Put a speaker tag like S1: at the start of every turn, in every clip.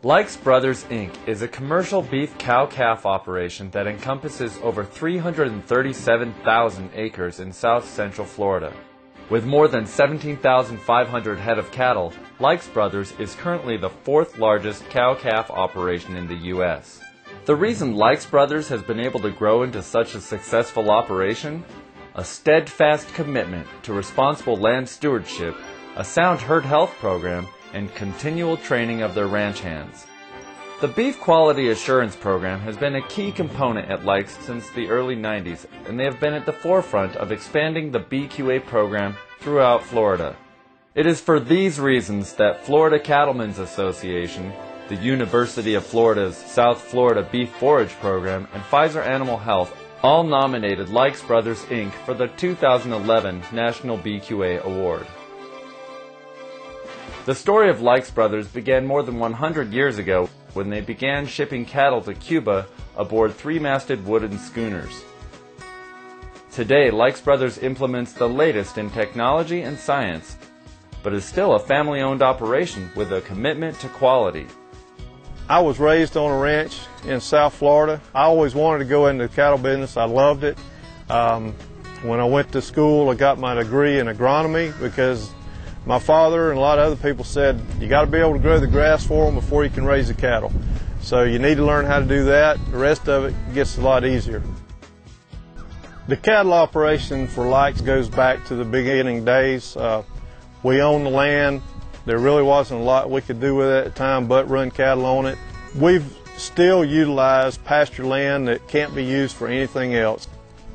S1: Likes Brothers Inc. is a commercial beef cow-calf operation that encompasses over 337,000 acres in south central Florida. With more than 17,500 head of cattle, Likes Brothers is currently the fourth largest cow-calf operation in the U.S. The reason Likes Brothers has been able to grow into such a successful operation? A steadfast commitment to responsible land stewardship, a sound herd health program, and continual training of their ranch hands. The Beef Quality Assurance Program has been a key component at Likes since the early 90s, and they have been at the forefront of expanding the BQA program throughout Florida. It is for these reasons that Florida Cattlemen's Association, the University of Florida's South Florida Beef Forage Program, and Pfizer Animal Health all nominated Likes Brothers Inc. for the 2011 National BQA Award. The story of Likes Brothers began more than 100 years ago when they began shipping cattle to Cuba aboard three-masted wooden schooners. Today, Likes Brothers implements the latest in technology and science, but is still a family-owned operation with a commitment to quality.
S2: I was raised on a ranch in South Florida. I always wanted to go into the cattle business. I loved it. When I went to school, I got my degree in agronomy because my father and a lot of other people said you got to be able to grow the grass for them before you can raise the cattle. So you need to learn how to do that. The rest of it gets a lot easier. The cattle operation for Likes goes back to the beginning days. We owned the land. There really wasn't a lot we could do with it at the time but run cattle on it. We've still utilized pasture land that can't be used for anything else.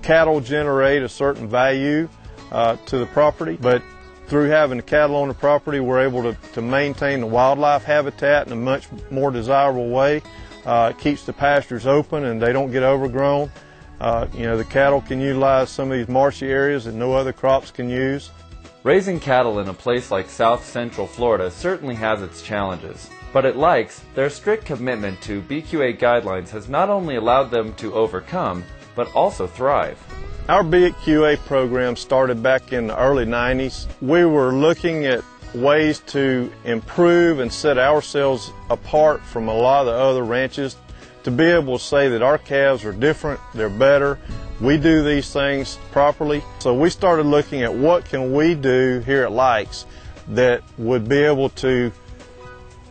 S2: Cattle generate a certain value to the property, but through having the cattle on the property, we're able to maintain the wildlife habitat in a much more desirable way. It keeps the pastures open and they don't get overgrown. The cattle can utilize some of these marshy areas that no other crops can use.
S1: Raising cattle in a place like South Central Florida certainly has its challenges, but at Likes, their strict commitment to BQA guidelines has not only allowed them to overcome, but also thrive.
S2: Our BQA program started back in the early 90s. We were looking at ways to improve and set ourselves apart from a lot of the other ranches to be able to say that our calves are different, they're better, we do these things properly. So we started looking at what can we do here at Likes that would be able to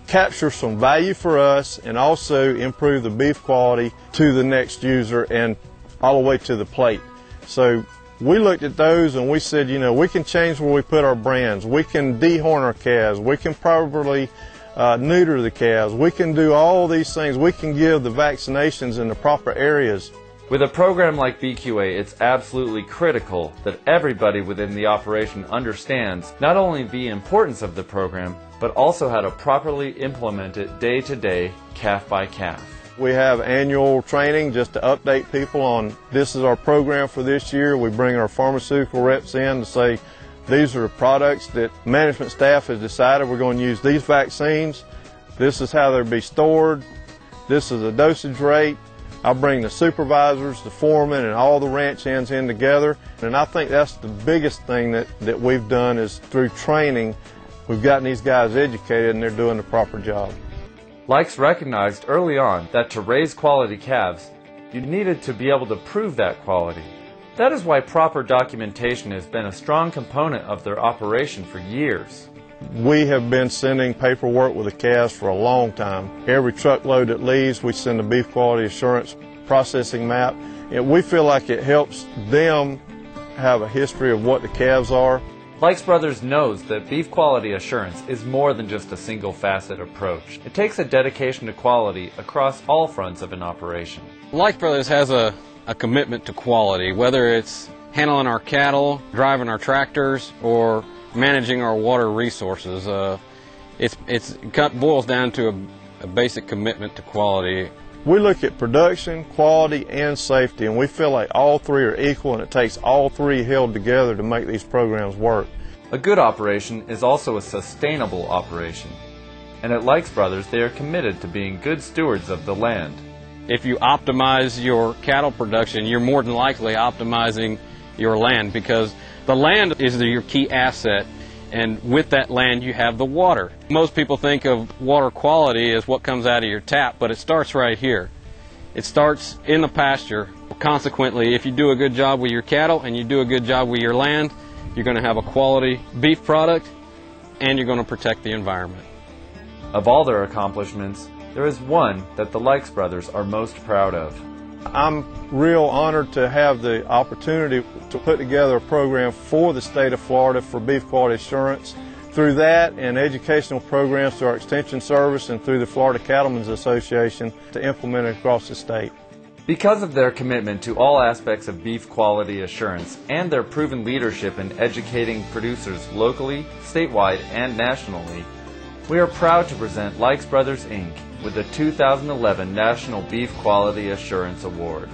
S2: capture some value for us and also improve the beef quality to the next user and all the way to the plate. So we looked at those and we said, we can change where we put our brands. We can dehorn our calves. We can properly neuter the calves. We can do all these things. We can give the vaccinations in the proper areas.
S1: With a program like BQA, it's absolutely critical that everybody within the operation understands not only the importance of the program, but also how to properly implement it day to day, calf by calf.
S2: We have annual training just to update people on this is our program for this year. We bring our pharmaceutical reps in to say these are the products that management staff has decided we're going to use these vaccines. This is how they'll be stored. This is the dosage rate. I bring the supervisors, the foremen, and all the ranch hands in together. And I think that's the biggest thing that we've done is through training, we've gotten these guys educated and they're doing the proper job.
S1: Likes recognized early on that to raise quality calves, you needed to be able to prove that quality. That is why proper documentation has been a strong component of their operation for years.
S2: We have been sending paperwork with the calves for a long time. Every truckload that leaves, we send a beef quality assurance processing map. And we feel like it helps them have a history of what the calves are.
S1: Likes Brothers knows that beef quality assurance is more than just a single-facet approach. It takes a dedication to quality across all fronts of an operation.
S3: Likes Brothers has a commitment to quality, whether it's handling our cattle, driving our tractors, or managing our water resources. It boils down to a basic commitment to quality.
S2: We look at production, quality, and safety, and we feel like all three are equal, and it takes all three held together to make these programs work.
S1: A good operation is also a sustainable operation, and at Likes Brothers they are committed to being good stewards of the land.
S3: If you optimize your cattle production, you're more than likely optimizing your land, because the land is your key asset And with that land, you have the water. Most people think of water quality as what comes out of your tap, but it starts right here. It starts in the pasture. Consequently, if you do a good job with your cattle and you do a good job with your land, you're going to have a quality beef product and you're going to protect the environment.
S1: Of all their accomplishments, there is one that the Likes brothers are most proud of.
S2: I'm real honored to have the opportunity to put together a program for the state of Florida for beef quality assurance. Through that and educational programs through our Extension Service and through the Florida Cattlemen's Association to implement it across the state.
S1: Because of their commitment to all aspects of beef quality assurance and their proven leadership in educating producers locally, statewide, and nationally, we are proud to present Likes Brothers, Inc. with the 2011 National Beef Quality Assurance Award.